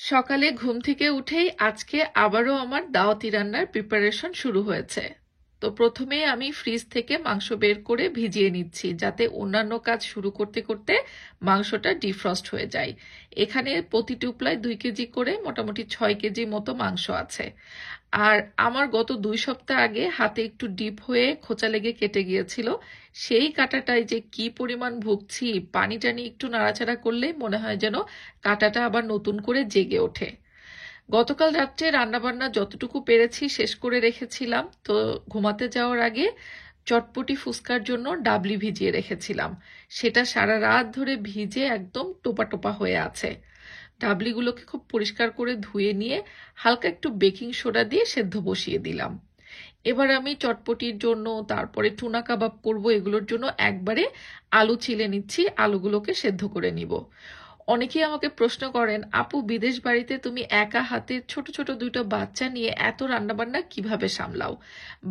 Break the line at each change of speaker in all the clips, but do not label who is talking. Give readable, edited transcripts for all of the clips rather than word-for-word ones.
সকালে ঘুম থেকে উঠেই আজকে আবারও আমার দাওয়াতি রান্নার প্রিপারেশন শুরু হয়েছে। তো প্রথমেই আমি ফ্রিজ থেকে মাংস বের করে ভিজিয়ে নিচ্ছি, যাতে অন্যান্য কাজ শুরু করতে করতে মাংসটা ডিফ্রস্ট হয়ে যায়। এখানে প্রতি টুকরায় 2 কেজি করে মোটামুটি 6 কেজি মতো মাংস আছে। আর আমার গত 2 সপ্তাহ আগে হাতে একটু ডিপ হয়ে খোঁচা লেগে কেটে গিয়েছিল। সেই কাটাটায় যে কি পরিমাণ ভুগছি, পানি টানি একটু নাড়াচাড়া করলেই মনে হয় যেন কাঁটাটা আবার নতুন করে জেগে ওঠে। গতকাল রাত্রে রান্নাবান্না যতটুকু পেরেছি শেষ করে রেখেছিলাম। তো ঘুমাতে যাওয়ার আগে চটপটি ফুচকার জন্য ডাবলি ভিজিয়ে রেখেছিলাম। সেটা সারা রাত ধরে ভিজে একদম টোপা টোপা হয়ে আছে। ডাবলিগুলোকে খুব পরিষ্কার করে ধুয়ে নিয়ে হালকা একটু বেকিং সোডা দিয়ে সেদ্ধ বসিয়ে দিলাম। এবার আমি চটপটির জন্য, তারপরে টুনা কাবাব করব, এগুলোর জন্য একবারে আলু ছিলে নিচ্ছি, আলুগুলোকে সেদ্ধ করে নিব। অনেকেই আমাকে প্রশ্ন করেন, আপু বিদেশ বাড়িতে তুমি একা হাতে ছোট ছোট 2টা বাচ্চা নিয়ে এত রান্নাবান্না কিভাবে সামলাও,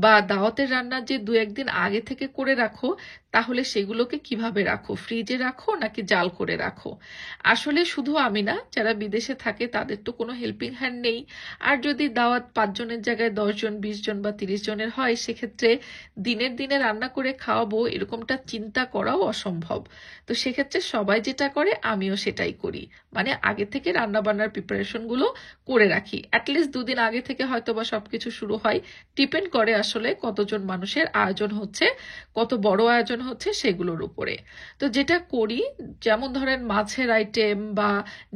বা দাওয়াতের রান্না যে 2-1 দিন আগে থেকে করে রাখো, তাহলে সেগুলোকে কিভাবে রাখো, ফ্রিজে রাখো নাকি জাল করে রাখো? আসলে শুধু আমি না, যারা বিদেশে থাকে তাদের তো কোনো হেল্পিং হ্যান্ড নেই। আর যদি দাওয়াত 5 জনের জায়গায় 10 জন, 20 জন বা 30 জনের হয়, সেক্ষেত্রে দিনের দিনে রান্না করে খাওয়াবো এরকমটা চিন্তা করাও অসম্ভব। তো সেক্ষেত্রে সবাই যেটা করে আমিও সেটাই করি, মানে আগে থেকে রান্না বান্নার প্রিপারেশনগুলো করে রাখি। অ্যাটলিস্ট 2 দিন আগে থেকে হয়তো বা সবকিছু শুরু হয়। ডিপেন্ড করে আসলে কতজন মানুষের আয়োজন হচ্ছে, কত বড় আয়োজন হচ্ছে সেগুলোর উপরে। তো যেটা করি, যেমন ধরেন মাছের আইটেম বা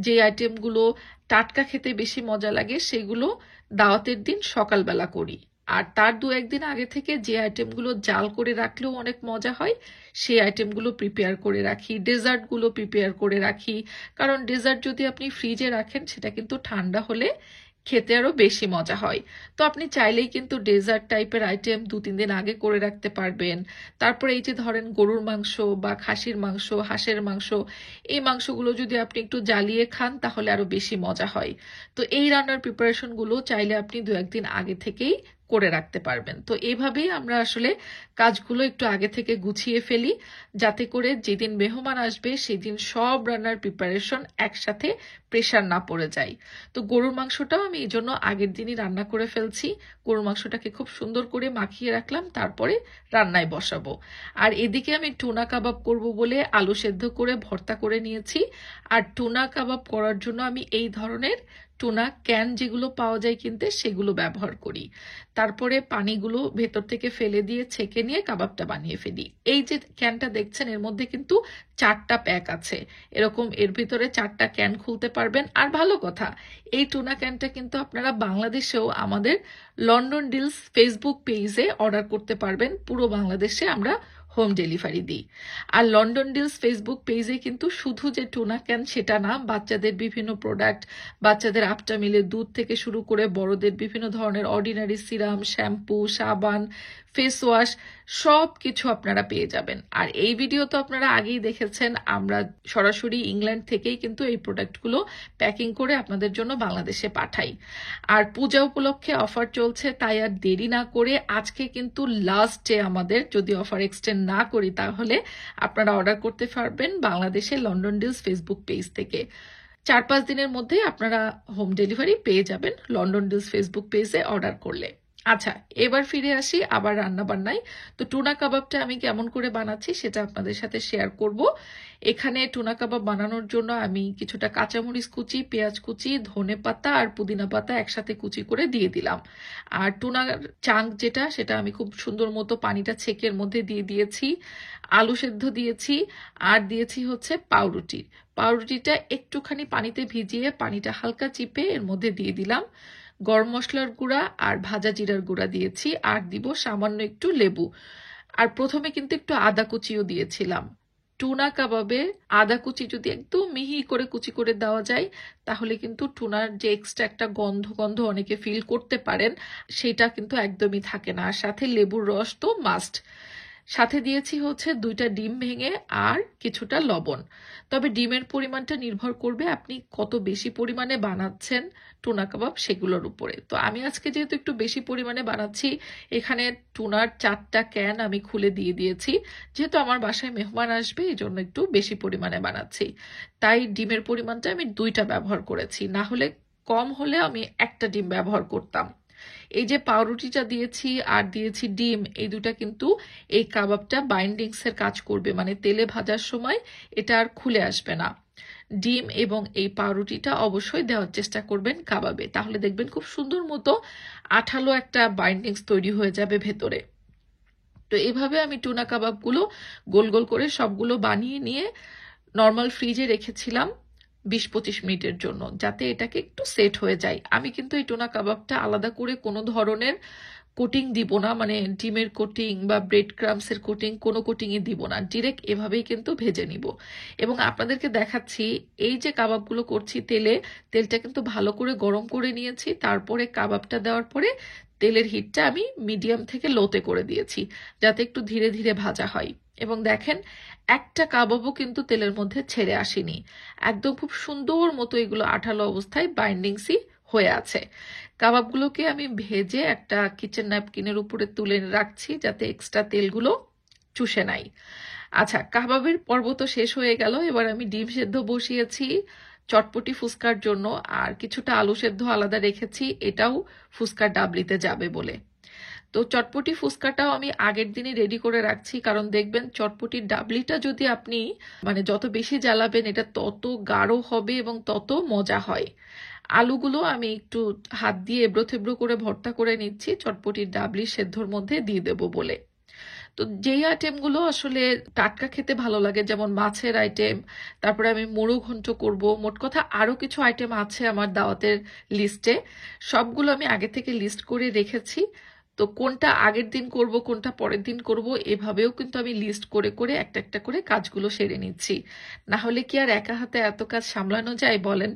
যে আইটেমগুলো টাটকা খেতে বেশি মজা লাগে, সেগুলো দাওয়াতের দিন সকালবেলা করি। আর তার 2-1 দিন আগে থেকে যে আইটেমগুলো জাল করে রাখলেও অনেক মজা হয়, সেই আইটেমগুলো প্রিপেয়ার করে রাখি। ডেজার্টগুলো প্রিপেয়ার করে রাখি, কারণ ডেজার্ট যদি আপনি ফ্রিজে রাখেন সেটা কিন্তু ঠান্ডা হলে খেতে আরো বেশি মজা হয়। তো আপনি চাইলেই কিন্তু ডেজার্ট টাইপের আইটেম 2-3 দিন আগে করে রাখতে পারবেন। তারপরে এই যে ধরেন গরুর মাংস বা খাসির মাংস, হাঁসের মাংস, এই মাংসগুলো যদি আপনি একটু জ্বালিয়ে খান তাহলে আরো বেশি মজা হয়। তো এই রান্নার প্রিপারেশনগুলো চাইলে আপনি 2-1 দিন আগে থেকেই করে রাখতে পারবেন। তো এইভাবেই আমরা আসলে কাজগুলো একটু আগে থেকে গুছিয়ে ফেলি, যাতে করে যেদিন মেহমান আসবে সেদিন সব রান্নার প্রিপারেশন একসাথে প্রেশার না পড়ে যায়। তো গরুর মাংসটাও আমি এই জন্য আগের দিনই রান্না করে ফেলছি। গরুর মাংসটাকে খুব সুন্দর করে মাখিয়ে রাখলাম, তারপরে রান্নায় বসাবো। আর এদিকে আমি টুনা কাবাব করব বলে আলু সেদ্ধ করে ভর্তা করে নিয়েছি। আর টুনা কাবাব করার জন্য আমি এই ধরনের টুনা ক্যান যেগুলো পাওয়া যায় কিনতে, সেগুলো ব্যবহার করি। তারপরে পানিগুলো ভেতর থেকে ফেলে দিয়ে ছেঁকে নিয়ে কাবাবটা বানিয়ে ফেলি। এই যে ক্যানটা দেখছেন, এর মধ্যে কিন্তু 4টা প্যাক আছে। এরকম এর ভিতরে 4টা ক্যান খুলতে পারবেন। আর ভালো কথা, এই টুনা ক্যানটা কিন্তু আপনারা বাংলাদেশেও আমাদের লন্ডন ডিলস ফেসবুক পেজে অর্ডার করতে পারবেন। পুরো বাংলাদেশে আমরা হোম ডেলিভারি দিই। আর লন্ডন ডিলস ফেসবুক পেজে কিন্তু শুধু যে টুনা ক্যান সেটা না, বাচ্চাদের বিভিন্ন প্রোডাক্ট, বাচ্চাদের আফটার মিলের দুধ থেকে শুরু করে বড়দের বিভিন্ন ধরনের অর্ডিনারি সিরাম, শ্যাম্পু, সাবান, ফেস ওয়াশ, সব কিছু আপনারা পেয়ে যাবেন। আর এই ভিডিও তো আপনারা আগেই দেখেছেন, আমরা সরাসরি ইংল্যান্ড থেকেই কিন্তু এই প্রোডাক্টগুলো প্যাকিং করে আপনাদের জন্য বাংলাদেশে পাঠাই। আর পূজা উপলক্ষে অফার চলছে, তাই আর দেরি না করে আজকে কিন্তু লাস্ট ডে আমাদের, যদি অফার এক্সটেন্ড না করি তাহলে আপনারা অর্ডার করতে পারবেন বাংলাদেশে লন্ডন ডিলস ফেসবুক পেজ থেকে। 4-5 দিনের মধ্যেই আপনারা হোম ডেলিভারি পেয়ে যাবেন লন্ডন ডিলস ফেসবুক পেজে অর্ডার করলে। আচ্ছা, এবার ফিরে আসি আবার রান্না বান্নায়। তো টুনা কাবাবটা আমি কেমন করে বানাচ্ছি সেটা আপনাদের সাথে শেয়ার করব। এখানে টুনা কাবাব বানানোর জন্য আমি কিছুটা কাঁচামরিচ কুচি, পেঁয়াজ কুচি, ধনে পাতা আর পুদিনা পাতা একসাথে কুচি করে দিয়ে দিলাম। আর টুনার চাঙ্ক যেটা, সেটা আমি খুব সুন্দর মতো পানিটা ছেঁকে এর মধ্যে দিয়ে দিয়েছি। আলু সেদ্ধ দিয়েছি, আর দিয়েছি হচ্ছে পাউরুটি। পাউরুটিটা একটুখানি পানিতে ভিজিয়ে পানিটা হালকা চিপে এর মধ্যে দিয়ে দিলাম। গরম মশলার গুঁড়া আর ভাজা জিরার গুঁড়া দিয়েছি, আর দিব সামান্য একটু লেবু। আর প্রথমে কিন্তু একটু আদা কুচিও দিয়েছিলাম। টুনা কাবাবে আদা কুচি যদি একদম মিহি করে কুচি করে দেওয়া যায়, তাহলে কিন্তু টুনার যে এক্সট্রা একটা গন্ধ গন্ধ অনেকে ফিল করতে পারেন, সেটা কিন্তু একদমই থাকে না। আর সাথে লেবুর রস তো মাস্ট। সাথে দিয়েছি হচ্ছে 2টা ডিম ভেঙে আর কিছুটা লবণ। তবে ডিমের পরিমাণটা নির্ভর করবে আপনি কত বেশি পরিমাণে বানাচ্ছেন টুনা কাবাব সেগুলোর উপরে। তো আমি আজকে যেহেতু একটু বেশি পরিমাণে বানাচ্ছি, এখানে টুনার 4টা ক্যান আমি খুলে দিয়ে দিয়েছি। যেহেতু আমার বাসায় মেহমান আসবে, এই জন্য একটু বেশি পরিমাণে বানাচ্ছি, তাই ডিমের পরিমাণটা আমি 2টা ব্যবহার করেছি। না হলে কম হলে আমি একটা ডিম ব্যবহার করতাম। এই যে পাউরুটিটা দিয়েছি আর দিয়েছি ডিম, এই দুটা কিন্তু এই কাবাবটা বাইন্ডিংসের কাজ করবে, মানে তেলে ভাজার সময় এটা আর খুলে আসবে না। ডিম এবং এই পাউরুটিটা অবশ্যই দেওয়ার চেষ্টা করবেন কাবাবে, তাহলে দেখবেন খুব সুন্দর মতো আঠালো একটা বাইন্ডিংস তৈরি হয়ে যাবে ভেতরে। তো এভাবে আমি টুনা কাবাবগুলো গোল গোল করে সবগুলো বানিয়ে নিয়ে নর্মাল ফ্রিজে রেখেছিলাম 20-25 মিনিটের জন্য, যাতে এটাকে একটু সেট হয়ে যায়। আমি কিন্তু এই টুনা কাবাবটা আলাদা করে কোনো ধরনের কোটিং দিব না, মানে ডিমের কোটিং বা ব্রেড ক্রামসের কোটিং, কোনো কোটিংই দিব না, ডিরেক্ট এভাবেই কিন্তু ভেজে নিব। এবং আপনাদেরকে দেখাচ্ছি এই যে কাবাবগুলো করছি তেলটা কিন্তু ভালো করে গরম করে নিয়েছি, তারপরে কাবাবটা দেওয়ার পরে তেলের হিটটা আমি মিডিয়াম থেকে লোতে করে দিয়েছি, যাতে একটু ধীরে ধীরে ভাজা হয়। এবং দেখেন একটা কাবাবও কিন্তু তেলের মধ্যে ছেড়ে আসেনি, একদম খুব সুন্দর মতো এগুলো আঠালো অবস্থায় বাইন্ডিংসই হয়ে আছে। কাবাবগুলোকে আমি ভেজে একটা কিচেন ন্যাপকিনের উপরে তুলে রাখছি, যাতে এক্সট্রা তেলগুলো চুষে নাই। আচ্ছা, কাবাবের পর্ব তো শেষ হয়ে গেল, এবার আমি ডিম সেদ্ধ বসিয়েছি চটপটি ফুচকার জন্য, আর কিছুটা আলু সেদ্ধ আলাদা রেখেছি, এটাও ফুচকার ডাবলিতে যাবে বলে। তো চটপটি ফুচকাটাও আমি আগের দিনই রেডি করে রাখছি, কারণ দেখবেন চটপটির ডাবলিটা যদি আপনি মানে যত বেশি জ্বালাবেন এটা তত গাঢ় হবে এবং তত মজা হয়। আলুগুলো আমি একটু হাত দিয়ে এবড়ো থেবড়ো করে ভর্তা করে নিচ্ছি চটপটির ডাবলি সেদ্ধর মধ্যে দিয়ে দেবো বলে। তো যেই আইটেমগুলো আসলে টাটকা খেতে ভালো লাগে, যেমন মাছের আইটেম, তারপরে আমি মুড়ো ঘন্ট করব, মোট কথা আরও কিছু আইটেম আছে আমার দাওয়াতের লিস্টে, সবগুলো আমি আগে থেকে লিস্ট করে রেখেছি। তো কোনটা আগের দিন করব কোনটা পরের দিন করব এভাবেও কিন্তু আমি লিস্ট করে করে একটা একটা করে কাজগুলো সেরে নিচ্ছি। না হলে কি আর একা হাতে এত কাজ সামলানো যায় বলেন?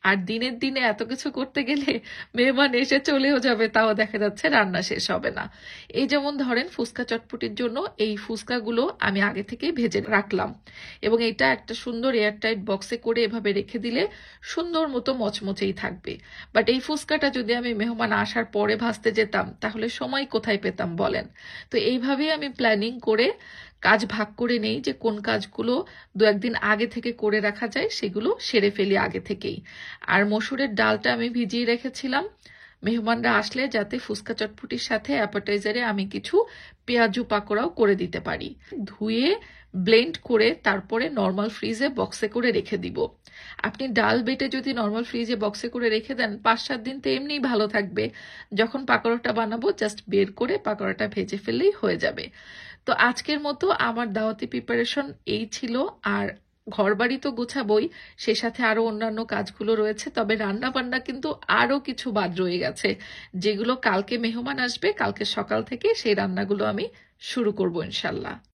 আর দিনের দিনে এত কিছু করতে গেলে মেহমান এসে চলেও যাবে, তাও দেখা যাচ্ছে রান্না শেষ হবে না। এই যেমন ধরেন ফুচকা চটপটির জন্য এই ফুচকাগুলো আমি আগে থেকেই ভেজে রাখলাম, এবং এটা একটা সুন্দর এয়ারটাইট বক্সে করে এভাবে রেখে দিলে সুন্দর মতো মচমচেই থাকবে। বাট এই ফুচকাটা যদি আমি মেহমান আসার পরে ভাজতে যেতাম তাহলে সময় কোথায় পেতাম বলেন? তো এইভাবেই আমি প্ল্যানিং করে কাজ ভাগ করে নেই, যে কোন কাজগুলো 2-1 দিন আগে থেকে করে রাখা যায় সেগুলো সেরে ফেলি আগে থেকেই। আর মসুরের ডালটা আমি ভিজিয়ে রেখেছিলাম মেহমানরা আসলে যাতে ফুচকা চটপটির সাথে অ্যাপাটাইজারে আমি কিছু পেঁয়াজু পাকোড়াও করে দিতে পারি। ধুয়ে ব্লেন্ড করে তারপরে নর্মাল ফ্রিজে বক্সে করে রেখে দিব। আপনি ডাল বেটে যদি নর্মাল ফ্রিজে বক্সে করে রেখে দেন 5-7 দিন তো এমনিই ভালো থাকবে, যখন পাকোড়াটা বানাবো জাস্ট বের করে পাকোড়াটা ভেজে ফেললেই হয়ে যাবে। তো আজকের মতো আমার দাওয়াতি প্রিপারেশন এই ছিল। আর ঘরবাড়ি তো গোছাবই, সে সাথে আরো অন্যান্য কাজগুলো রয়েছে, তবে রান্না বান্না কিন্তু আরো কিছু বাদ রয়ে গেছে, যেগুলো কালকে মেহমান আসবে, কালকে সকাল থেকে সেই রান্নাগুলো আমি শুরু করব ইনশাল্লাহ।